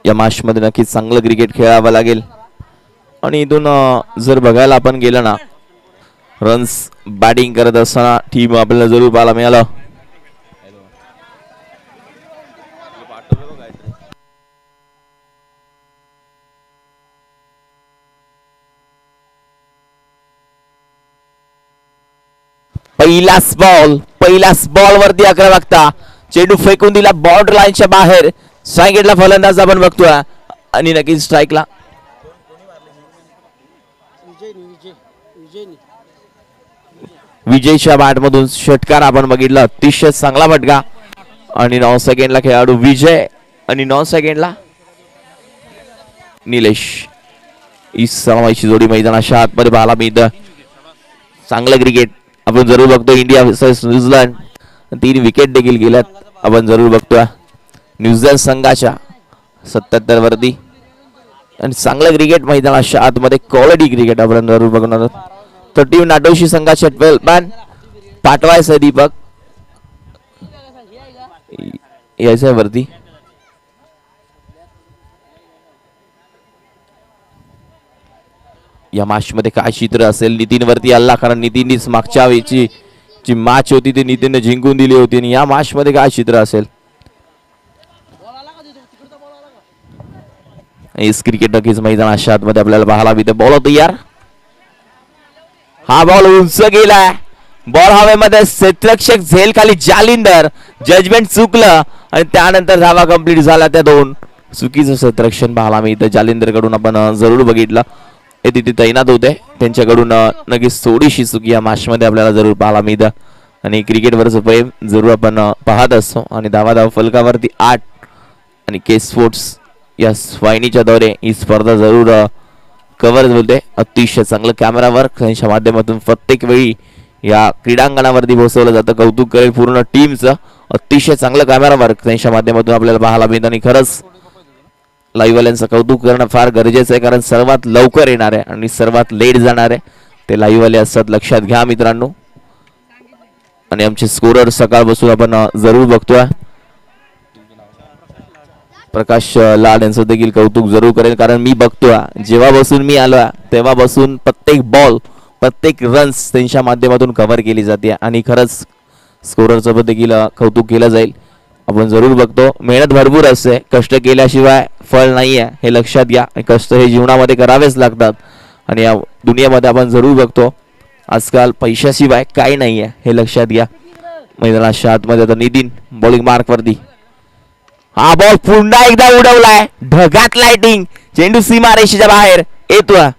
या मॅच मध्ये नक्कीच चांगलं क्रिकेट खेळावं लागेल. आणि इथून जर बघायला आपण गेलं ना, रन्स बॅटिंग करत असताना टीम आपल्याला जरूर पाहायला मिळालं. पहिलाच बॉल वरती 11 वाजता चेंडू फेकून दिला बॉर्डर लाईनच्या बाहेर. स्ट्राईक फलंदाज आपण बघतोय आणि नक्कीच स्ट्राईकला विजयच्या बॅट मधून षटकार आपण बघितला. अतिशय चांगला फटका. आणि 9 सेकंडला खेळाडू विजय आणि 9 सेकंडला निलेश. ही समावेशी जोडी मैदानाच्या आतमध्ये पाहायला मिळतं. चांगलं क्रिकेट आपण जरूर बघतो. इंडिया वर्सेस न्यूझीलंड 3 विकेट देखील गेल्यात आपण जरूर बघतोय न्यूझीलंड संघाच्या 77 वरती. आणि चांगलं क्रिकेट मैदानाच्या आतमध्ये क्वालिटी क्रिकेट आपण जरूर बघणार आहोत. तर टीम नाटोशी संघाच्या 12 मॅन पाठवायचं दीपक यायचं वरती. या मॅच मध्ये काय चित्र असेल. नितीन वरती आला कारण नितीननीच मागच्या वेळची जी मॅच होती ती नितीनने जिंकून दिली होती. आणि या मॅच मध्ये काय चित्र असेल. इस क्रिकेट नक्कीच मैदानाच्या आतमध्ये आपल्याला पाहायला मिळते. बॉल तयार. हा बॉल उंच गेलाय. बॉल हवेमध्ये क्षेत्ररक्षक झेल खाली जालिंदर. जजमेंट चुकलं आणि त्यानंतर धावा कंप्लीट झाला. त्या 2 चुकीचं क्षेत्ररक्षण पाहायला मिळतं जालिंदर कडून आपण जरूर बघितलं. हे तिथे तैनात होते त्यांच्याकडून नक्कीच थोडीशी चुकी या मॅच मध्ये आपल्याला जरूर पाहायला मिळतं. आणि क्रिकेटवरचं प्रेम जरूर आपण पाहत असतो. आणि धावा फलकावरती 8 आणि के स्पोर्ट्स या वाहिनीच्या द्वारे ही स्पर्धा जरूर कव्हर होते. अतिशय चांगलं कॅमेरा वर्क त्यांच्या माध्यमातून प्रत्येक वेळी या क्रीडांगणावरती पोहोचवलं जातं. कौतुक करेल पूर्ण टीमचं. अतिशय चांगलं कॅमेरा वर्क त्यांच्या माध्यमातून आपल्याला पाहायला मिळतं. आणि खरंच लाईव्ह वाल्यांचं कौतुक करणं फार गरजेचं आहे कारण सर्वात लवकर येणार आहे आणि सर्वात लेट जाणार आहे ते लाईव्ह वाले असतात. लक्षात घ्या मित्रांनो. आणि आमचे स्कोरर सकाळपासून आपण जरूर बघतोय. प्रकाश लाड यांचं देखील कौतुक जरूर करेल कारण मी बघतोय जेव्हापासून मी आलोय तेव्हापासून प्रत्येक बॉल प्रत्येक रन्स त्यांच्या माध्यमातून कव्हर केली जाते. आणि खरंच स्कोररचं देखील कौतुक केलं जाईल. आपण जरूर बघतो मेहनत भरपूर असते. कष्ट केल्याशिवाय फळ नाही आहे हे लक्षात घ्या. कष्ट हे जीवनामध्ये करावेच लागतात. आणि या दुनियामध्ये आपण जरूर बघतो आजकाल पैशाशिवाय काही नाही आहे हे लक्षात घ्या. मैदानाच्या आतमध्ये आता नितीन बॉलिंग मार्क वरती. हा बॉल पुन्हा एकदा उडवलाय. ढगात लाइटिंग. चेंडू सीमारेषेच्या बाहेर येतोय.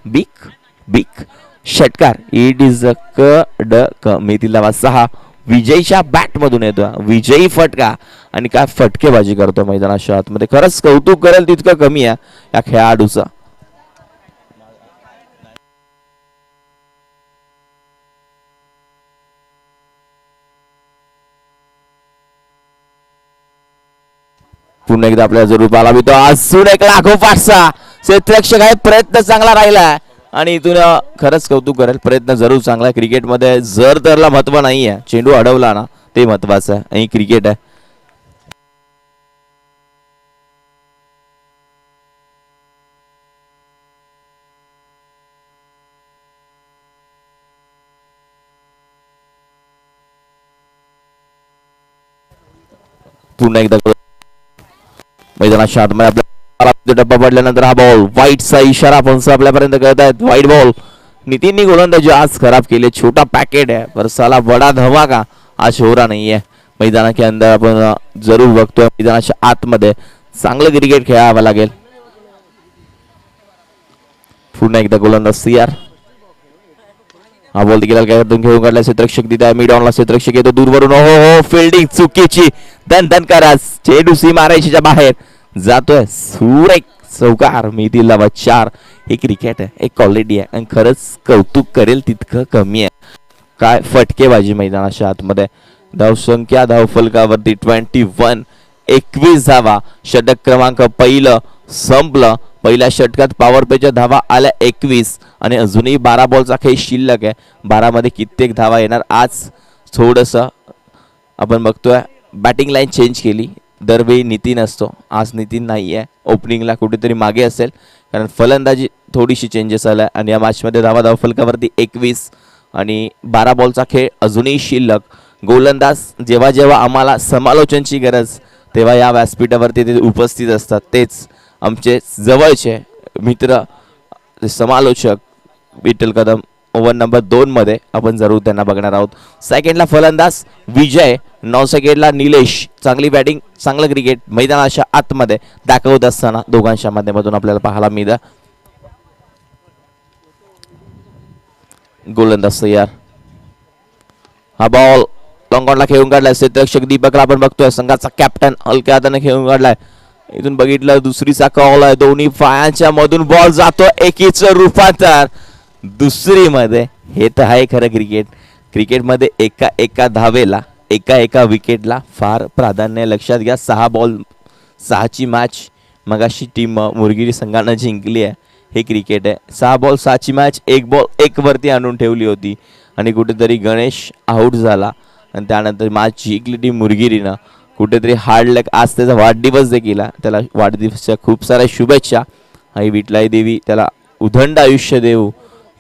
बिग षटकार. इट इज अ कडक. मेथीला 6 विजयच्या बॅट मधून येतोय. विजयी फटका. आणि काय फटकेबाजी करतो मैदानाच्या आतमध्ये. खरंच कौतुक करेल तितकं कमी आहे या खेळाडूचं. पुन्हा एकदा आपल्याला जरूर पाहायला मिळतो. अजून एक लाखो पाठचा क्षेत्ररक्षक आहे. प्रयत्न चांगला राहिला आणि इथून खरंच कौतुक करेल. प्रयत्न जरूर चांगला आहे. क्रिकेटमध्ये जर तरला महत्व नाही आहे. चेंडू अडवला ना ते महत्वाचं आहे. आणि क्रिकेट आहे. पुन्हा एकदा मैदानाच्या आतमध्ये आपल्या डब्बा पडल्यानंतर हा बॉल वाईटचा इशारा पंच आपल्यापर्यंत कळत आहेत. वाईट बॉल. नितीननी गोलंदाजी आज खराब केले. छोटा पॅकेट आहे पर साला बडा धमाका आज हो रहा नहीं है. मैदानाच्या अंदर आपण जरूर बघतोय मैदानाच्या आतमध्ये चांगलं क्रिकेट खेळावं लागेल. पुन्हा एकदा गोलंदाज CR. हा बॉल देखील घेऊन काढला. क्षेत्ररक्षक तिथे मिड ऑनला क्षेत्ररक्षक येतो दूरवरून. हो फिल्डिंग चुकीची. दन करास. चेंडू सीमारेषेच्या बाहेर जातोय. सुरेख चौकार. मेथीला 4. हे क्रिकेट आहे. एक क्वालिटी आहे आणि खरंच कौतुक करेल तितकं कमी आहे. काय फटकेबाजी मैदानाच्या आतमध्ये. धावसंख्या धावफलकावरती 21. 21 धावा. षटक क्रमांक पहिलं संपलं. पहिल्या षटकात पॉवर प्लेच्या धावा आल्या 21 आणि अजूनही 12 बॉलचा खेळ शिल्लक आहे. 12 मध्ये कित्येक धावा येणार. आज थोडंसं आपण बघतोय बॅटिंग लाईन चेंज केली. दरवेळी नितीन असतो, आज नितीन नाही आहे, ओपनिंगला कुठेतरी मागे असेल कारण फलंदाजी थोडीशी चेंजेस आल्या आणि या मॅचमध्ये धावा फलकावरती 21 आणि 12 बॉलचा खेळ अजूनही शिल्लक. गोलंदाज जेव्हा जेव्हा आम्हाला समालोचनची गरज तेव्हा या व्यासपीठावरती ते उपस्थित असतात, तेच आमचे जवळचे मित्र समालोचक विठ्ठल कदम. ओव्हर नंबर 2 मध्ये आपण जरूर त्यांना बघणार आहोत. सेकंडला फलंदाज विजय, 9 सेकंडला निलेश. चांगली बॅटिंग, चांगलं क्रिकेट मैदानाच्या आतमध्ये दाखवत असताना दोघांच्या माध्यमातून आपल्याला पाहायला मिळतं. गोलंदाज तयार, हा बॉल लॉंगॉनला खेळून काढलाय. क्षेत्ररक्षक दीपकला आपण बघतोय, संघाचा कॅप्टन हलक्या हाताने खेळून काढलाय. इथून बघितलं दुसरीचा कॉल आहे, दोन्ही पायांच्या मधून बॉल जातो, एकीचं रूपांतर दुसरी मध्ये. हे तर आहे खरं क्रिकेट. क्रिकेटमध्ये एका एका धावेला, एका एका विकेटला फार प्राधान्य. लक्षात घ्या, 6 बॉल 6ची मॅच मगाशी टीम मुरगिरी संघानं जिंकली आहे. हे क्रिकेट आहे. 6 बॉल 6ची मॅच 1 बॉल 1 वरती आणून ठेवली होती आणि कुठेतरी गणेश आऊट झाला आणि त्यानंतर मॅच जिंकली टीम मुरगिरीनं. कुठेतरी हार्ड लक. आज त्याचा वाढदिवस देखील, त्याला वाढदिवसाच्या खूप साऱ्या शुभेच्छा. आई विठलाई देवी त्याला उदंड आयुष्य देऊ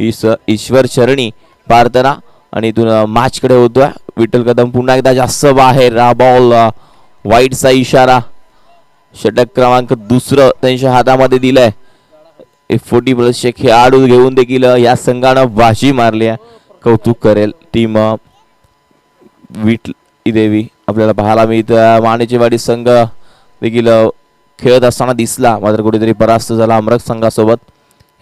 ही ईश्वर चरणी प्रार्थना. आणि इथून मॅचकडे होतोय विठ्ठल कदम पुन्हा एकदा जास्त बाहेर. हा बॉल वाईटचा इशारा. षटक क्रमांक 2 त्यांच्या हातामध्ये दिलाय. 40+ खेळाडू घेऊन देखील या संघानं बाजी मारली आहे. कौतुक करेल टीम विठलाई देवी. आपल्याला पाहायला मिळतं मानेचीवाडी संघ देखील खेळत असताना दिसला, मात्र कुठेतरी परास्त झाला अमरक संघासोबत.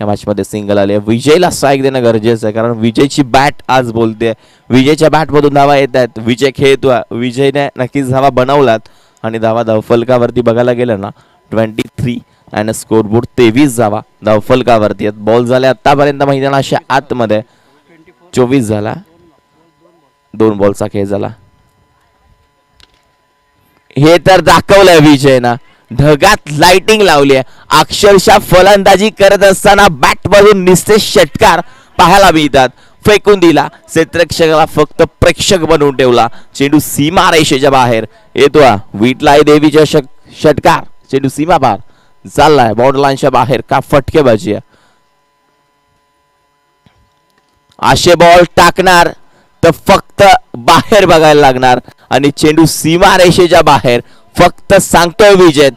या मॅचमध्ये सिंगल आले. विजयला स्ट्राईक देणं गरजेचं आहे कारण विजयची बॅट आज बोलते. विजयच्या बॅटमधून धावा येत आहेत. विजय खेळतोय, विजयने नक्कीच धावा बनवलात आणि धावा फलकावरती बघायला गेलं ना 23 आणि स्कोरबोर्ड 23 धावा फलकावरती आहेत. बॉल झाले आतापर्यंत मैदानाच्या आतमध्ये 24 झाला. 2 बॉलचा खेळ झाला. हे तर दाखवलंय विजयना, ढगात लाइटिंग लावली आहे. अक्षरशः फलंदाजी करत असताना बॅट मधून निस्ते षटकार पाहायला मिळतात. फेकून दिला, क्षेत्ररक्षकाला फक्त प्रेक्षक बनवून ठेवला. चेंडू सीमा रेषेच्या बाहेर येतो. विठलाई देवीच्या षटकार, चेंडू सीमा पार चाललाय, बाउंड्री लाईनच्या बाहेर. का फटकेबाजी आहे. असे बॉल टाकणार तर फक्त बाहेर बघायला लागणार आणि चेंडू सीमा रेषेच्या बाहेर. फक्त सांगतोय विजय,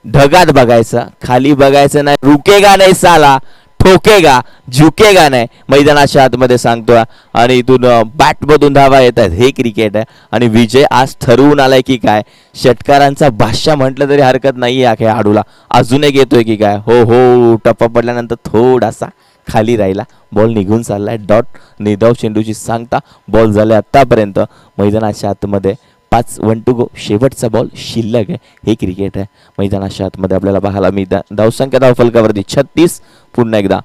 ढगात बघायचं, खाली बघायचं नाही. रुकेगा नाही साला, ठोकेगा, झुकेगा नाही. मैदानाच्या आतमध्ये सांगतोय आणि इथून बॅट मधून धावा येत आहेत. हे क्रिकेट आहे आणि विजय आज ठरवून आलाय की काय, षटकारांचा भाष्य म्हटलं तरी हरकत नाही या खेळाडूला. अजून एक येतोय की काय. हो हो, टप्पा पडल्यानंतर थोडासा खाली राहिला, बॉल निघून चाललाय. डॉट निधाव चेंडूची सांगता. बॉल झाले आतापर्यंत मैदानाच्या आतमध्ये 5 1 to go. शेवटचा बॉल शिल्लक आहे. हे क्रिकेट आहे. मैदानाच्या आतमध्ये आपल्याला पाहायला मिळतं. धावसंख्या धावफलकावरती 36. पुन्हा एकदा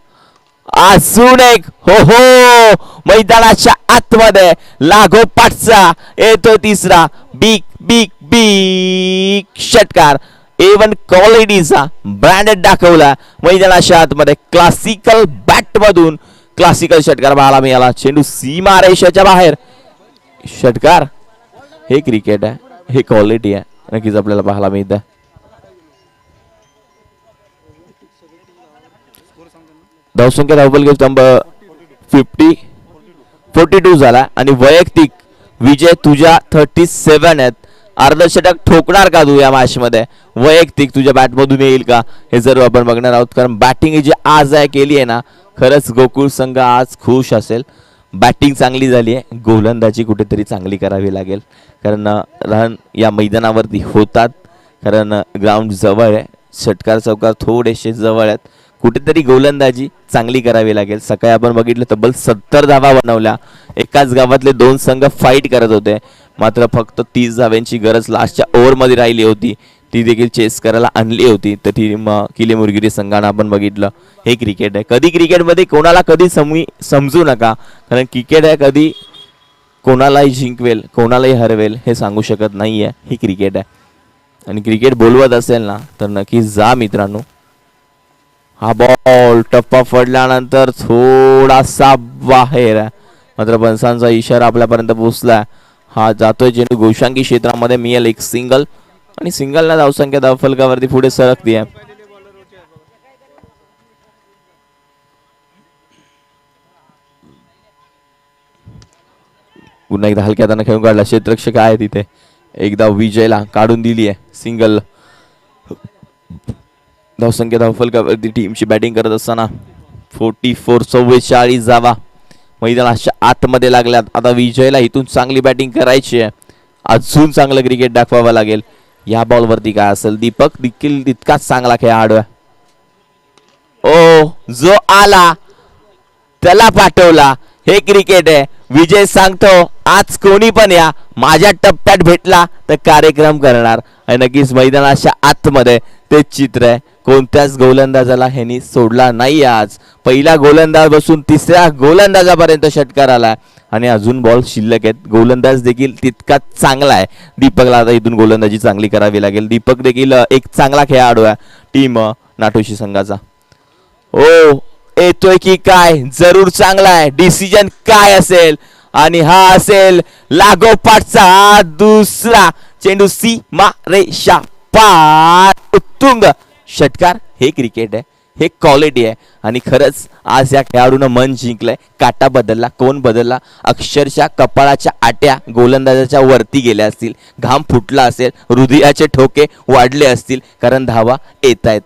अजून एक. हो हो, मैदानाच्या आतमध्ये लागोपाठचा येतो तिसरा बिग बिग बिग षटकार. A1 क्वालिटीचा ब्रँडेड दाखवला मैदानाच्या आतमध्ये. क्लासिकल बॅट मधून क्लासिकल षटकार पाहायला मिळाला. चेंडू सीमा रेषेच्या बाहेर. षटकार. हे क्रिकेट आहे, हे क्वालिटी आहे. नक्कीच आपल्याला पाहायला मिळतं. धावसंख्या धावफलक स्तंभ 42 झाला आणि वैयक्तिक विजय तुझ्या 37 आहेत. अर्धशतक ठोकणार का तू या मॅच मध्ये. वैयक्तिक तुझ्या बॅट मधून येईल का हे जरूर आपण बघणार आहोत. कारण बॅटिंग जी आज आहे केली आहे ना, खरंच गोकुळ संघ आज खुश असेल. बॅटिंग चांगली झाली आहे, गोलंदाजी कुठेतरी चांगली करावी लागेल. कारण रन या मैदानावरती होतात, कारण ग्राउंड जवळ आहे, षटकार चौकार थोडेसे जवळ आहेत. कुठेतरी गोलंदाजी चांगली करावी लागेल. सकाळी आपण बघितलं तब्बल 70 धावा बनवल्या. एकाच गावातले 2 संघ फाईट करत होते, मात्र फक्त 30 धाव्यांची गरज लास्टच्या ओव्हरमध्ये राहिली होती. ती देखील चेस करायला आणली होती. तर ती किले मुरगिरी संघानं आपण बघितलं. हे क्रिकेट आहे. कधी क्रिकेटमध्ये कोणाला कधी समजू नका, कारण क्रिकेट आहे, कधी कोणालाही जिंकवेल कोणालाही हरवेल हे सांगू शकत नाही आहे. ही क्रिकेट आहे आणि क्रिकेट बोलवत असेल ना तर नक्की जा मित्रांनो. हा बॉल टप्पा पडल्यानंतर थोडासा बाहेर आहे, मात्र पंचांचा इशारा आपल्यापर्यंत पोहोचला. हा जातोय चेंडू गोशांकी क्षेत्रामध्ये. मिळेल एक सिंगल आणि सिंगलला धावसंख्या धावफलकावरती पुढे सरकती आहे. पुन्हा एकदा हलक्या हाताने खेळून काढला, क्षेत्ररक्षक आहे तिथे, एकदा विजयला काढून दिली आहे. सिंगल धावसंख्या धावफलकावरती टीमची बॅटिंग करत असताना 44-44 जावा मैदानाच्या आतमध्ये लागल्यात. आता विजयला इथून चांगली बॅटिंग करायची आहे, अजून चांगलं क्रिकेट दाखवावं लागेल. या बॉलवरती काय असेल, दीपक देखील तितकाच चांगला खेळाडू आहे. ओ जो आला त्याला पाठवला, हे क्रिकेट आहे. विजय सांगतो आज कोणी पण या, माझ्या टप्प्यात भेटला तर कार्यक्रम करणार. आणि नक्कीच मैदानाच्या आतमध्ये ते चित्र आहे. कोणत्याच गोलंदाजाला ह्यांनी सोडला नाही आज. पहिला गोलंदाज बसून तिसऱ्या गोलंदाजापर्यंत षटकार आला आणि अजून बॉल शिल्लक आहेत. गोलंदाज देखील तितकाच चांगला आहे. दीपकला आता इथून गोलंदाजी चांगली करावी लागेल. दीपक देखील एक चांगला खेळाडू आहे टीम नाटोशी संघाचा. ओ येतोय की काय, जरूर चांगला आहे. डिसिजन काय असेल, आणि हा असेल लागोपाठचा दुसरा चेंडू, सीमा रेषा पार, उत्तुंग षटकार. हे क्रिकेट आहे, हे क्वालिटी आहे. आणि खरंच आज या खेळाडूनं मन जिंकलंय. काटा बदलला, कोण बदलला, अक्षरशः कपाळाच्या आट्या गोलंदाजाच्या वरती गेल्या असतील, घाम फुटला असेल, हृदयाचे ठोके वाढले असतील, कारण धावा येत आहेत.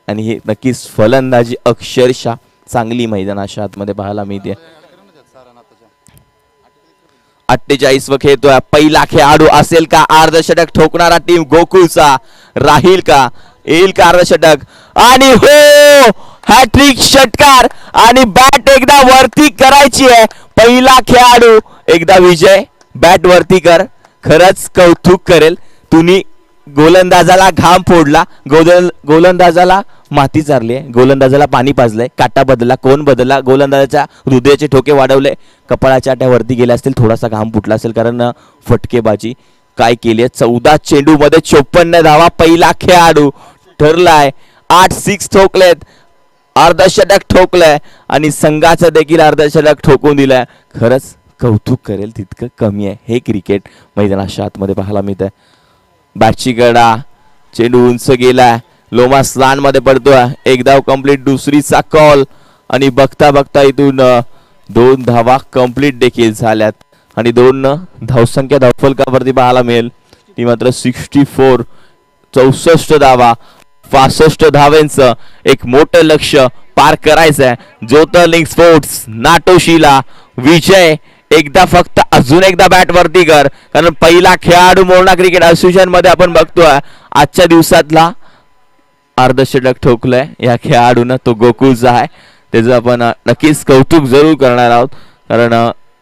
आणि हे नक्कीच फलंदाजी अक्षरशः चांगली मैदानाच्या आतमध्ये पाहायला मिळते. 48 व खेळतोय. पहिला खेळाडू असेल का अर्धशतक ठोकणारा टीम गोकुळचा, राहील का, येईल का अर्धशतक, आणि हो हॅट्रिक षटकार, आणि बॅट एकदा वरती करायची आहे. पहिला खेळाडू एकदा विजय बॅट वरती कर, खरंच कौतुक करेल. तुम्ही गोलंदाजाला घाम फोडला, गोलंदाजाला माती चारली, गोलंदाजाला पाणी पाजलंय, काटा बदलला, कोण बदलला, गोलंदाजाच्या हृदयाचे ठोके वाढवले, कपाळाच्या आट्या वरती गेल्या असतील, थोडासा घाम फुटला असेल, कारण फटकेबाजी काय केली आहे. 14 चेंडू मध्ये 54 धावा. पहिला खेळाडू ठरलाय. 8 6 ठोकलेत, अर्धशतक ठोकलंय आणि संघाचं देखील अर्धशतक ठोकून दिलंय. खरंच कौतुक करेल तितकं कमी आहे. हे क्रिकेट मैदानाच्या आतमध्ये पाहायला मिळत आहे. बॅटची गडा, चेंडू उंच गेलाय, लोमा स्लान मध्ये पडतोय. एक धाव कंप्लीट, दुसरीचा कॉल, आणि बघता बघता इथून 2 धावा कंप्लीट देखील झाल्यात आणि 2 धावसंख्या धावफलकावरती पाहायला मिळेल. ती मात्र 64 धावा, 65 धावांचं एक मोठं लक्ष पार करायचं आहे. ज्योतिर्लिंग स्पोर्ट्स नाटोशीला विजय एकदा फक्त अजून एकदा बॅट वरती कर, कारण पहिला खेळाडू मोरणा क्रिकेट असोसिएशन मध्ये आपण बघतोय आजच्या दिवसातला अर्धशतक ठोकलंय या खेळाडूनं. तो गोकुळचा आहे, त्याचं आपण नक्कीच कौतुक जरूर करणार आहोत, कारण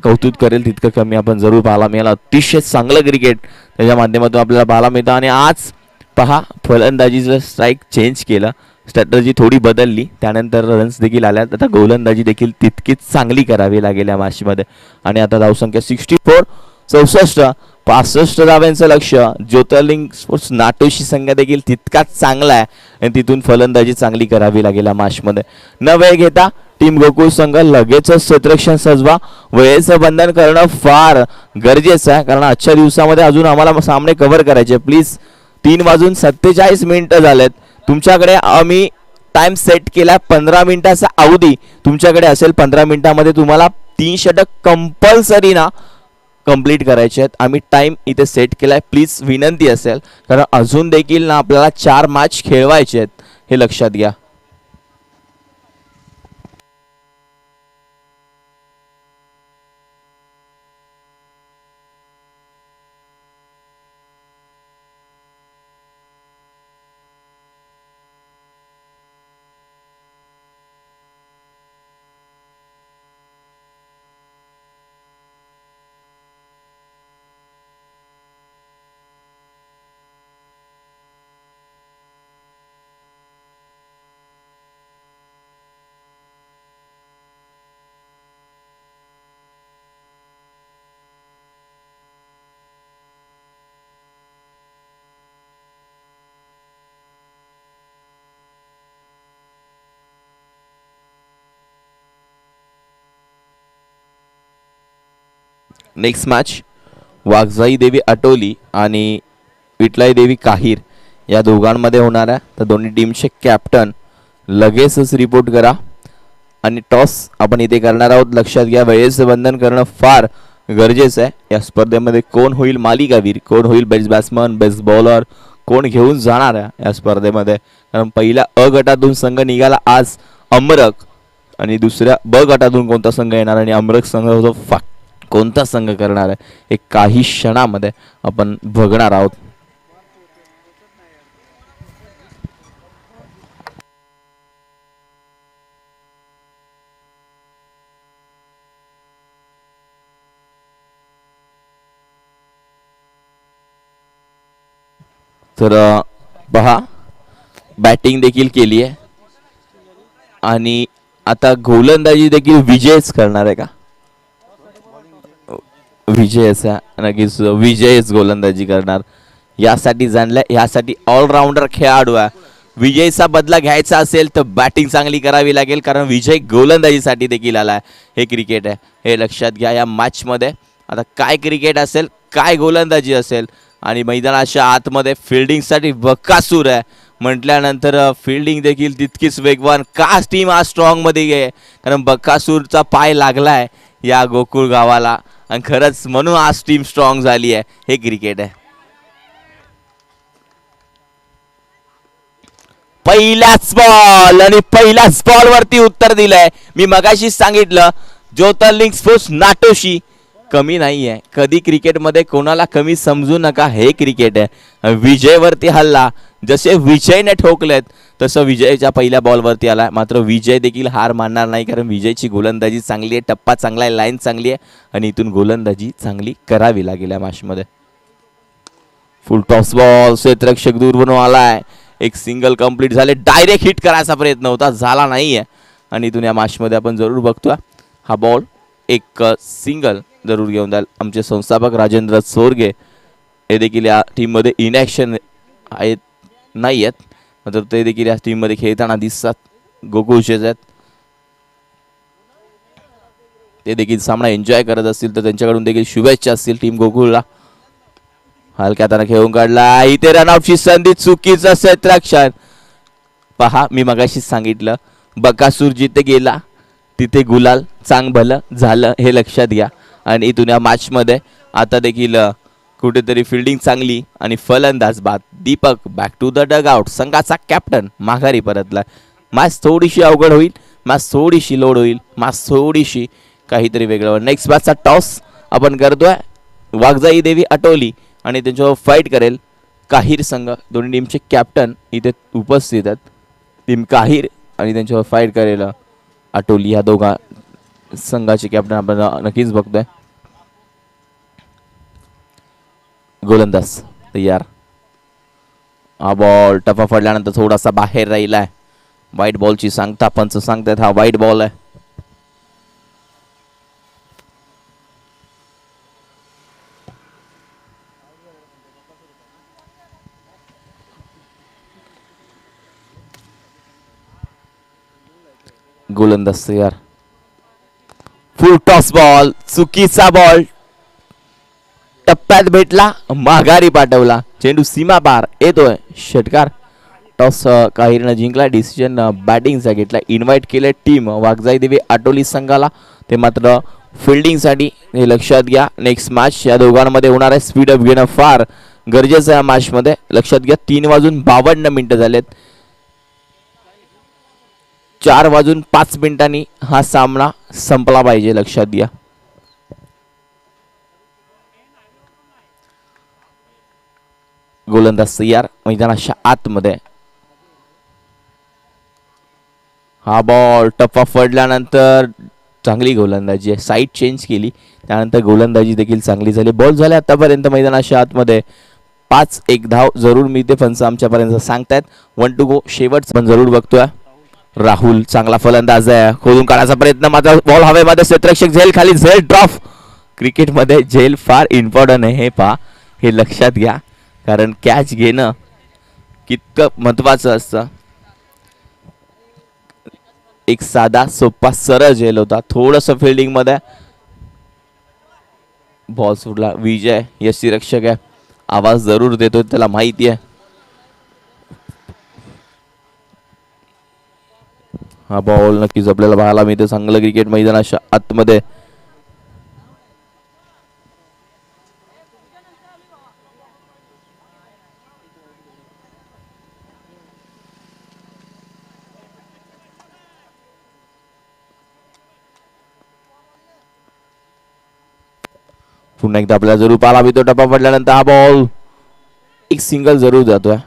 कौतुक करेल तितकं कमी आपण जरूर पाहायला मिळालं. अतिशय चांगलं क्रिकेट त्याच्या माध्यमातून आपल्याला पाहायला मिळतं. आणि आज पहा फलंदाजीचं स्ट्राईक चेंज केलं, स्ट्रॅटर्जी थोडी बदलली, त्यानंतर रन्स देखील आल्या. आता गोलंदाजी देखील तितकीच चांगली करावी लागेल या मॅचमध्ये. आणि आता धावसंख्या 64 65 धाव्यांचं लक्ष. ज्योतिर्लिंग स्पोर्ट्स नाटोशी संघ देखील तितकाच चांगला आहे आणि तिथून फलंदाजी चांगली करावी लागेल या मॅचमध्ये. न वेळ घेता टीम गोकुळ संघ लगेचच क्षेत्ररक्षण सजवा. वेळेचं बंधन करणं फार गरजेचं आहे, कारण आजच्या दिवसामध्ये अजून आम्हाला सामने कव्हर करायचे. प्लीज 3:47 झालेत. तुमच्याकडे आम्ही टाइम सेट केला 15 मिनिटाचा अवधी तुमच्याकडे असेल. 15 मिनिटामध्ये तुम्हाला 3 षटक कंपल्सरी ना कंप्लीट करायचे आहेत. आम्ही टाइम इथे सेट केलाय, प्लीज विनंती असेल, कारण अजून देखील ना आपल्याला 4 मॅच खेळवायचे आहेत, हे लक्षात घ्या. नेक्स्ट मॅच वाघजाई देवी आटोली आणि विठलाई देवी काहीर या दोघांमध्ये होणार आहे. तर दोन्ही टीमचे कॅप्टन लगेचच रिपोर्ट करा. आणि टॉस आपण इथे करणार आहोत. लक्षात घ्या, वेळेचं बंधन करणं फार गरजेचं आहे. या स्पर्धेमध्ये कोण होईल मालिकावीर, कोण होईल बेस्ट बॅट्समन, बेस्ट बॉलर, कोण घेऊन जाणार आहे या स्पर्धेमध्ये. कारण पहिल्या अ गटातून संघ निघाला आज अमरक, आणि दुसऱ्या ब गटातून कोणता संघ येणार आणि अमरक संघ कोणता संघ करणार आहे हे काही क्षणामध्ये आपण बघणार आहोत. तर पहा, बॅटिंग देखील केली आहे आणि आता गोलंदाजी देखील विजयच करणार आहे का? विजयच नक्कीच, विजयच गोलंदाजी करणार. यासाठी जाणलंय, यासाठी ऑलराऊंडर खेळाडू आहे. विजयचा बदला घ्यायचा असेल तर बॅटिंग चांगली करावी लागेल, कारण विजय गोलंदाजीसाठी देखील आलाय. हे क्रिकेट आहे, हे लक्षात घ्या. या मॅचमध्ये आता काय क्रिकेट असेल, काय गोलंदाजी असेल, आणि मैदानाच्या आतमध्ये फिल्डिंगसाठी बकासूर आहे म्हटल्यानंतर फिल्डिंग देखील तितकीच वेगवान. का टीम आज स्ट्रॉंगमध्ये आहे, कारण बकासूरचा पाय लागलाय या गोकुळ गावाला, आणि खरंच म्हणून आज टीम स्ट्रॉंग झाली आहे. हे क्रिकेट आहे. पहिलाच बॉल आणि पहिल्याच बॉल वरती उत्तर दिलंय. मी मगाशी सांगितलं, ज्योतिर्लिंग स्पोर्ट्स नाटोशी कमी नाही आहे. कधी क्रिकेटमध्ये कोणाला कमी समजू नका, हे क्रिकेट आहे. विजयवरती हल्ला, जसे विजयने ठोकलेत तसं विजयच्या पहिल्या बॉलवरती आला. मात्र विजय देखील हार मानणार नाही, कारण विजयची गोलंदाजी चांगली आहे, टप्पा चांगला आहे, लाईन चांगली आहे, आणि इथून गोलंदाजी चांगली करावी लागेल या मॅचमध्ये. फुल टॉस बॉल, क्षेत्ररक्षक दूर बनवून आलाय. एक सिंगल कंप्लीट झाले. डायरेक्ट हिट करायचा प्रयत्न होता, झाला नाही आहे, आणि इथून या मॅचमध्ये आपण जरूर बघतोय हा बॉल एक सिंगल जरूर घेऊन द्याल. आमचे संस्थापक राजेंद्र चोरगे हे देखील या टीममध्ये इनॅक्शन आहेत, नाही आहेत, मात्र ते देखील या टीममध्ये खेळताना दिसतात. गोकुळचेच आहेत, ते देखील सामना एन्जॉय करत असतील, तर त्यांच्याकडून देखील शुभेच्छा असतील टीम गोकुळला. हलक्या हाताने खेळून काढला. इथे रनआउटची संधी, चुकीचं क्षेत्ररक्षण. पहा, मी मगाशी सांगितलं, बकासूर जिथे गेला तिथे गुलाल चांग भलं झालं, हे लक्षात घ्या. आणि इथून या मॅचमध्ये आता देखील कुठेतरी फिल्डिंग चांगली आणि फलंदाज बाद. Deepak back to the dugout, संघाचा कॅप्टन माघारी परतला. मॅच थोडीशी अवघड होईल, मॅच थोडीशी लोड होईल, मॅच थोडीशी काहीतरी वेगळं. नेक्स्ट मॅचचा टॉस आपण करतोय. वाघजाई देवी आटोली आणि त्यांच्यावर फाईट करेल काहीर संघ. दोन्ही टीमचे कॅप्टन इथे उपस्थित आहेत. टीम काहीर आणि त्यांच्यावर फाईट करेल आटोली, या दोघा संघाचे कॅप्टन आपण नक्कीच बघतोय. गोलंदाज तयार. हा बॉल टफा पडल्यानंतर थोडासा बाहेर राहिलाय. वाईट बॉलची सांगता पंच सांगतात, हा वाईट बॉल आहे. गोलंदाज तयार. फुल टॉस बॉल, चुकीचा बॉल, टप्प्यात भेटला, माघारी पाठवला. चेंडू सीमा पार येतोय, षटकार. टॉस काहीरनं जिंकला. डिसिजन बॅटिंगचा घेतला. इन्व्हाइट केले टीम वाघजाई देवी आटोली संघाला, ते मात्र फिल्डिंगसाठी. हे लक्षात घ्या. नेक्स्ट मॅच या दोघांमध्ये होणार आहे. स्पीड अप घेणं फार गरजेचं आहे या मॅचमध्ये. लक्षात घ्या, 3:52 झालेत. 4:05 हा सामना संपला पाहिजे, लक्षात घ्या. गोलंदाज तयार मैदानाच्या आतमध्ये. हा बॉल टप्पा पडल्यानंतर चांगली गोलंदाजी आहे. साईड चेंज केली, त्यानंतर गोलंदाजी देखील चांगली झाली. बॉल झाले आतापर्यंत मैदानाच्या आतमध्ये 5-1 धाव जरूर मिळते, पंच आमच्यापर्यंत सांगतायत. 1 टू गो, शेवट पण जरूर बघतोय. राहुल चांगला फलंदाज आहे, खोलून काढायचा प्रयत्न, मात्र बॉल हवेमध्ये. क्षेत्ररक्षक झेल खाली, झेल ड्रॉप. क्रिकेटमध्ये झेल फार इम्पॉर्टंट आहे, हे पहा, हे लक्षात घ्या, कारण कॅच घेणं कितकं महत्वाचं असतं. एक साधा सोपा सरळ झेल होता, थोडंसं फिल्डिंग मध्ये बॉल सुटला. विजय यष्टीरक्षक आहे आवाज जरूर देतोय, त्याला माहिती आहे. हा बॉल नक्कीच आपल्याला पाहायला मिळतं. चांगलं क्रिकेट मैदानाच्या आतमध्ये. पुन्हा एकदा आपल्याला जरूर पाहायला मिळतो. टप्पा पडल्यानंतर हा बॉल एक सिंगल जरूर जातोय.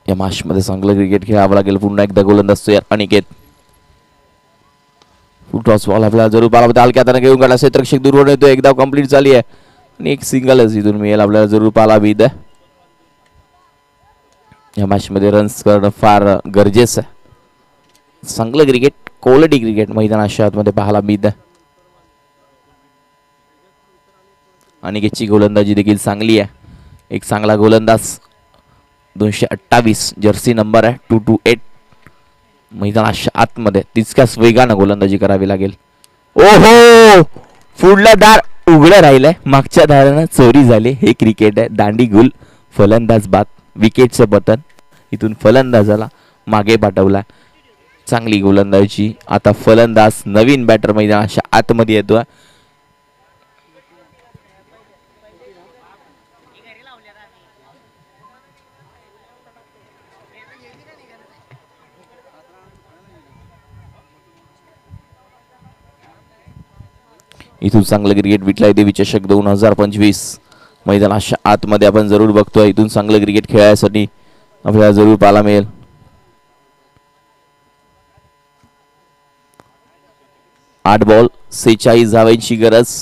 या मॅच मध्ये चांगलं क्रिकेट खेळावं लागेल. पुन्हा एकदा गोलंदाज तयार अनिकेत. फुल टॉस बॉल आपल्याला जरूर पाहायला मिळतो. हलक्या हाताने घेऊन काढला. क्षेत्ररक्षक दूरवर येतो. एकदा कंप्लीट झाली आहे आणि एक सिंगलच इथून मिळेल आपल्याला जरूर पाहायला मिळतं. या मॅच मध्ये रन्स करणं फार गरजेचं आहे. चांगलं क्रिकेट, क्वालिटी क्रिकेट मैदानाच्या आतमध्ये पाहायला मिळतं. अनिकेतची गोलंदाजी देखील चांगली आहे. एक चांगला गोलंदाज. 228 जर्सी नंबर आहे. 228 मैदानाच्या आतमध्ये तितक्याच वेगानं गोलंदाजी करावी लागेल. ओहो, पुढलं दार उघडं राहिलंय. मागच्या दारानं चोरी झाली. हे क्रिकेट आहे. दांडी गुल. फलंदाज बाद. विकेटचं पतन. इथून फलंदाजाला मागे पाठवला. चांगली गोलंदाजी. आता फलंदाज नवीन बॅटर मैदानाच्या आतमध्ये येतोय. इथून चांगलं क्रिकेट विटलाय देवी चषक 2025 मैदानाच्या आतमध्ये आपण जरूर बघतोय. इथून चांगलं क्रिकेट खेळायसाठी आपल्याला जरूर पाहायला मिळेल. आठ बॉल 46 धावांची गरज.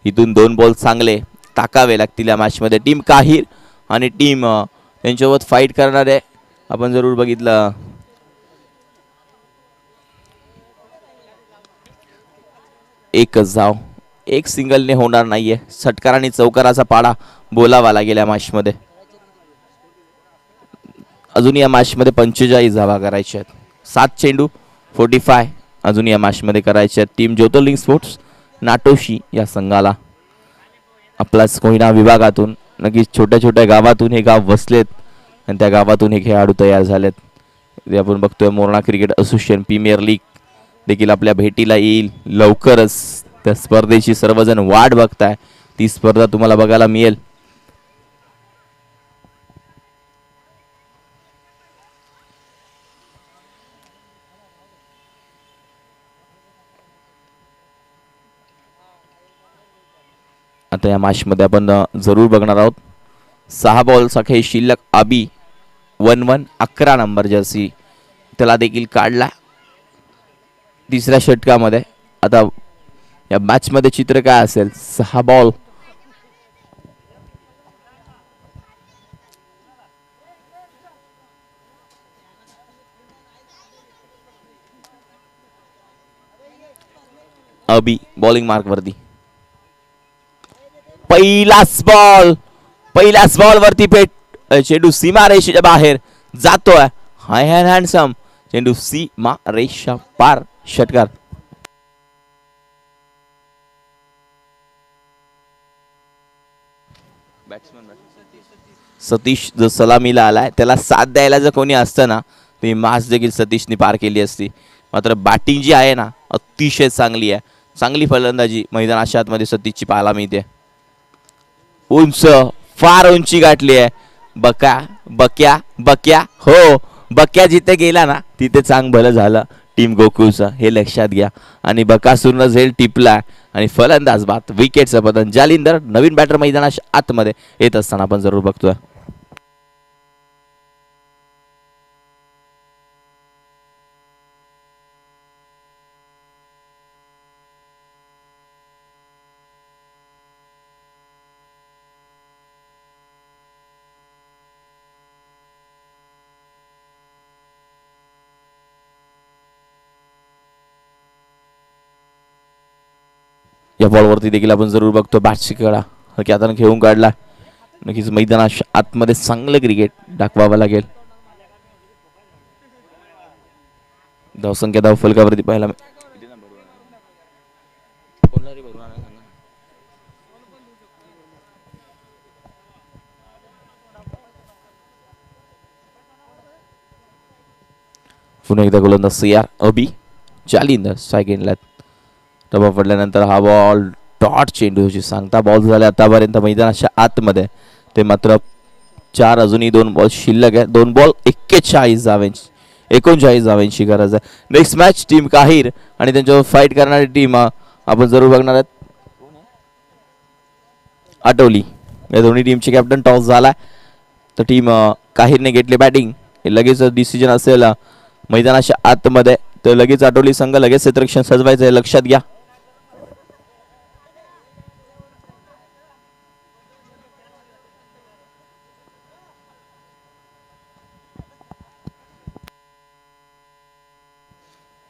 इथून 2 बॉल चांगले टाकावे लागतील या मॅच मध्ये. टीम काहीर आणि टीम त्यांच्यासोबत फाईट करणार आहे. आपण जरूर बघितलं. एकच धाव. एक सिंगलने होणार नाहीये. षटकार आणि चौकाराचा पाडा बोलावा लागेल या मॅच मध्ये. अजून या मॅच मध्ये 45 धावा करायच्या आहेत. 7 चेंडू 45 अजून या मॅच मध्ये करायचे आहेत. टीम ज्योतिर्लिंग स्पोर्ट्स नाटोशी या संघाला आपलाच कोयना विभागातून नक्कीच छोट्या छोट्या गावातून हे गाव वसलेत आणि त्या गावातून हे खेळाडू तयार झालेत. ते आपण बघतोय. Morna cricket association premier league देखील आपल्या भेटीला येईल लवकरच. त्या स्पर्धेची सर्वजण वाट बघताय. ती स्पर्धा तुम्हाला बघायला मिळेल. आता या मॅच मध्ये आपण जरूर बघणार आहोत. 6 बॉल सखे शिल्लक. आबी 1-1 11 नंबर जर्सी त्याला देखील काढला तिसऱ्या षटकामध्ये. आता या मॅच मध्ये चित्र काय असेल. 6 बॉल अबी बॉलिंग मार्क वरती. पहिलाच बॉल वरती पेट. चेंडू सीमा रेषेच्या बाहेर जातोय. हाय हँड हँडसम चेंडू सीमा रेषा पार. षटकार. सतीश जो सलामीला आलाय त्याला साथ द्यायला जर कोणी असतं ना ती मॅच देखील सतीशने पार केली असती. मात्र बॅटिंग जी आहे ना अतिशय चांगली आहे. चांगली फलंदाजी मैदानाच्या आतमध्ये सतीशची पाहायला मिळते. उंच फार उंची गाठली आहे. बक्या हो बक्या जिथे गेला ना तिथे चांग भलं झालं टीम गोकुळचं हे लक्षात घ्या. आणि बकासूरनं झेल टिपला आणि फलंदाज बाद. विकेटचं पतन. जालिंदर नवीन बॅटर मैदानाच्या आतमध्ये येत असताना आपण जरूर बघतोय. या बॉलवरती देखील आपण जरूर बघतो. बॅटची कडा हलक्या हाताने घेऊन काढला. नक्कीच मैदानाच्या आतमध्ये चांगलं क्रिकेट दाखवावं लागेल. धावसंख्या धाव फलकावरती पाहायला पुन्हा एकदा गोलंदाज सीआर अबी जालिंदर सेकंडला डबा पडल्यानंतर हा बॉल डॉट चेंडूची सांगता बॉल झाले आतापर्यंत मैदानाच्या आतमध्ये. ते मात्र 4 अजूनही 2 बॉल शिल्लक आहे. 2 बॉल 39 धावांची गरज आहे. नेक्स्ट मॅच टीम काहीर आणि त्यांच्यावर फाईट करणारी टीम आपण जरूर बघणार आहोत आटोली. या दोन्ही टीमचे कॅप्टन टॉस झालाय तर टीम काहीरने घेतली बॅटिंग. लगेच डिसिजन असेल मैदानाच्या आतमध्ये तर लगेच आटोली संघ लगेच क्षेत्ररक्षण सजवायचं आहे, लक्षात घ्या.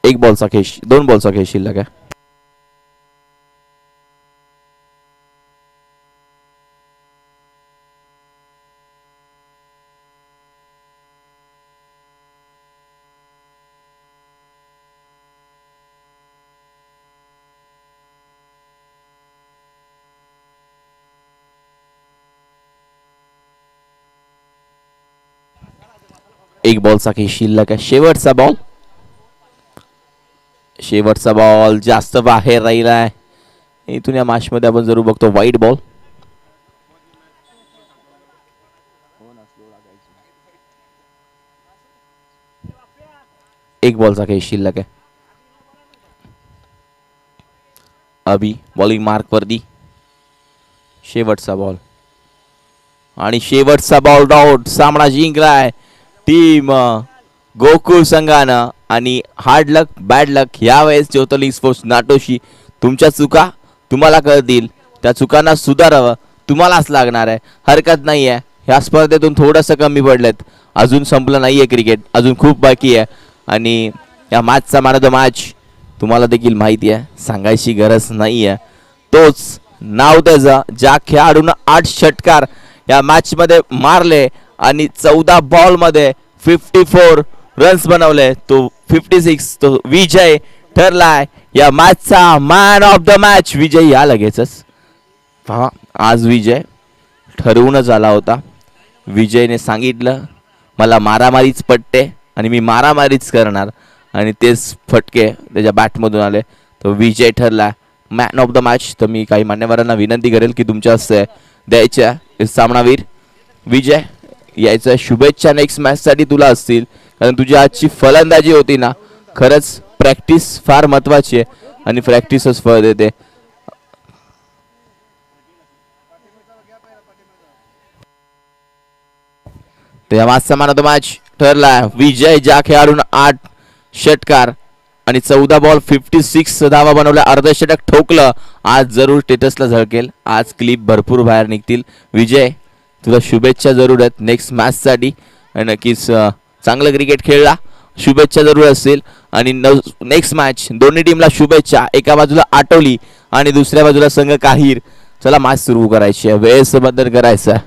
एक बॉलचा खेळ 2 बॉलचा खेळ शिल्लक आहे. एक बॉलचा खेळ शिल्लक आहे. शेवटचा बॉल जास्त बाहेर राहिलाय. इथून या मॅच मध्ये आपण जरूर बघतो वाईट बॉल. एक बॉलचा खेळ शिल्लक आहे. अभि बॉलिंग मार्क वरती. शेवटचा बॉल आणि शेवटचा बॉल डाऊट. सामना जिंकलाय टीम गोकुळ संघानं. आणि हार्ड लक बॅड लक यावेळेस ज्योतिर्लिंग स्पोर्ट्स नाटोशी. तुमच्या चुका तुम्हाला कळतील, त्या चुकांना सुधारावं तुम्हालाच लागणार आहे. हरकत नाही आहे, ह्या स्पर्धेतून थोडंसं कमी पडलेत. अजून संपलं नाही आहे क्रिकेट, अजून खूप बाकी आहे. आणि या मॅचचा मॅन ऑफ द मॅच तुम्हाला देखील माहिती आहे, सांगायची गरज नाही आहे. तोच नाव त्याचं ज्या खेळाडूनं 8 षटकार या मॅचमध्ये मारले आणि 14 बॉलमध्ये 54 रन्स बनवले. तो 56 तो विजय ठरलाय या मॅचचा मॅन ऑफ द मॅच. विजय या लगेचच पहा, आज विजय ठरवूनच आला होता. विजयने सांगितलं मला मारामारीच पटते आणि मी मारामारीच करणार आणि तेच फटके त्याच्या बॅटमधून आले. तो विजय ठरला मॅन ऑफ द मॅच. तर मी काही मान्यवरांना विनंती करेल की तुमच्या हस्ते द्यायच्या सामनावीर विजय यायचं. शुभेच्छा नेक्स्ट मॅचसाठी तुला असतील, कारण तुझी आजची फलंदाजी होती ना, खरंच प्रॅक्टिस फार महत्वाची आहे आणि प्रॅक्टिसच फळ देते. त्या मॅचचा मॅन ऑफ द मॅच ठरला विजय, ज्या खेळाडून 8 षटकार आणि 14 बॉल 56 धावा बनवल्या, अर्धशतक ठोकलं. आज जरूर स्टेटसला झळकेल, आज क्लिप भरपूर बाहेर निघतील. विजय तुला शुभेच्छा जरूर आहेत नेक्स्ट मॅचसाठी. नक्कीच चांगलं क्रिकेट खेळला, शुभेच्छा जरूर असतील. आणि नेक्स्ट मॅच दोन्ही टीमला शुभेच्छा. एका बाजूला आटोली आणि दुसऱ्या बाजूला संघ काहीर. चला मॅच सुरू करायची आहे, वेळेस बंधन करायचं.